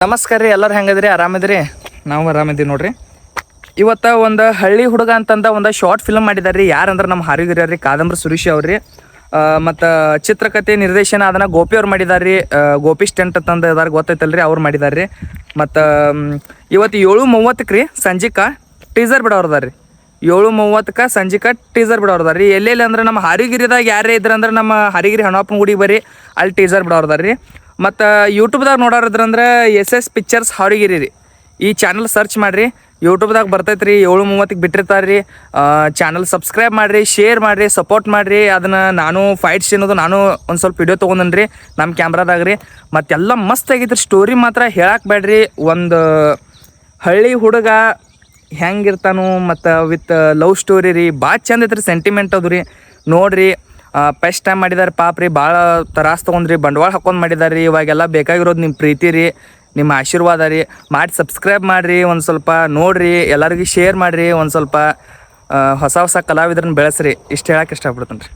ನಮಸ್ಕಾರ ರೀ, ಎಲ್ಲರೂ ಹೆಂಗದ್ರಿ? ಆರಾಮದ್ರಿ? ನಾವು ಆರಾಮದೀವಿ ನೋಡ್ರಿ. ಇವತ್ತು ಒಂದು ಹಳ್ಳಿ ಹುಡುಗ ಅಂತಂದ ಒಂದು ಶಾರ್ಟ್ ಫಿಲ್ಮ್ ಮಾಡಿದಾರೆ ರೀ. ಯಾರಂದ್ರೆ ನಮ್ಮ ಹಾರಿಗಿರಿ ಕಾದಂಬರಿ ಸುರೇಶ್ ಅವ್ರಿ. ಮತ್ತು ಚಿತ್ರಕಥೆ ನಿರ್ದೇಶನ ಅದನ್ನು ಗೋಪಿ ಅವ್ರು ಮಾಡಿದಾರೆ ರೀ. ಗೋಪಿ ಸ್ಟೆಂಟ್ ಅಂತಂದು ಅದಾರ ಗೊತ್ತೈತಲ್ರಿ, ಅವ್ರು ಮಾಡಿದಾರೆ ರೀ. ಮತ್ತು ಇವತ್ತು 7:30 ರೀ ಸಂಜಿಕ ಟೀಸರ್ ಬಿಡೋರ್ದಾರ ರೀ. 7:30 ಸಂಜಿಕ ಟೀಸರ್ ಬಿಡೋರ್ದಾರ ರೀ. ಎಲ್ಲೆಲ್ಲಿ ಅಂದ್ರೆ ನಮ್ಮ ಹಾರಿಗಿರಿದಾಗ ಯಾರೇ ಇದ್ರಂದ್ರೆ ನಮ್ಮ ಹಾರಿಗಿರಿ ಹನುಮಪ್ಪನ ಗುಡಿಗೆ ಬರ್ರಿ, ಅಲ್ಲಿ ಟೀಸರ್ ಬಿಡೋರ್ದಾರ ರೀ. ಮತ್ತು ಯೂಟ್ಯೂಬ್ದಾಗ ನೋಡೋರಿದ್ರಂದ್ರೆ SS ಪಿಕ್ಚರ್ಸ್ ಹಾರಿಗಿರಿ ರೀ. ಈ ಚಾನಲ್ ಸರ್ಚ್ ಮಾಡಿರಿ, ಯೂಟ್ಯೂಬ್ದಾಗ ಬರ್ತೈತೆ ರೀ. 7:30 ಬಿಟ್ಟಿರ್ತಾರೆ ರೀ. ಚಾನಲ್ ಸಬ್ಸ್ಕ್ರೈಬ್ ಮಾಡಿರಿ, ಶೇರ್ ಮಾಡಿರಿ, ಸಪೋರ್ಟ್ ಮಾಡಿರಿ. ಅದನ್ನು ನಾನು ಫೈಟ್ಸ್ ಅನ್ನೋದು ನಾನು ಒಂದು ಸ್ವಲ್ಪ ವಿಡಿಯೋ ತೊಗೊಂಡೇನಿ ರೀ ನಮ್ಮ ಕ್ಯಾಮ್ರಾದಾಗ ರೀ. ಮತ್ತೆಲ್ಲ ಮಸ್ತ್ ಆಗೈತೆ ರೀ. ಸ್ಟೋರಿ ಮಾತ್ರ ಹೇಳಕ್ಕೆ ಬೇಡ್ರಿ. ಒಂದು ಹಳ್ಳಿ ಹುಡುಗ ಹೆಂಗಿರ್ತಾನು ಮತ್ತು ವಿತ್ ಲವ್ ಸ್ಟೋರಿ ರೀ. ಭಾಳ ಚಂದ ಐತೆ ರೀ, ಸೆಂಟಿಮೆಂಟ್ ಅದು ರೀ. ನೋಡಿರಿ, ಫಸ್ಟ್ ಟೈಮ್ ಮಾಡಿದ್ದಾರೆ ಪಾಪ ರೀ. ಭಾಳ ತ್ರಾಸ ತೊಗೊಂಡ್ರಿ, ಬಂಡವಾಳ ಹಾಕೊಂಡು ಮಾಡಿದ್ದಾರೆ ರೀ. ಇವಾಗೆಲ್ಲ ಬೇಕಾಗಿರೋದು ನಿಮ್ಮ ಪ್ರೀತಿ ರೀ, ನಿಮ್ಮ ಆಶೀರ್ವಾದ ರೀ. ಮಾಡಿ ಸಬ್ಸ್ಕ್ರೈಬ್ ಮಾಡಿರಿ, ಒಂದು ಸ್ವಲ್ಪ ನೋಡಿರಿ, ಎಲ್ಲರಿಗೂ ಶೇರ್ ಮಾಡಿರಿ. ಒಂದು ಸ್ವಲ್ಪ ಹೊಸ ಹೊಸ ಕಲಾವಿದ್ರನ್ನ ಬೆಳೆಸ್ರಿ. ಇಷ್ಟು ಹೇಳಕ್ಕೆ ಇಷ್ಟಪಡ್ತೀನಿ ರೀ.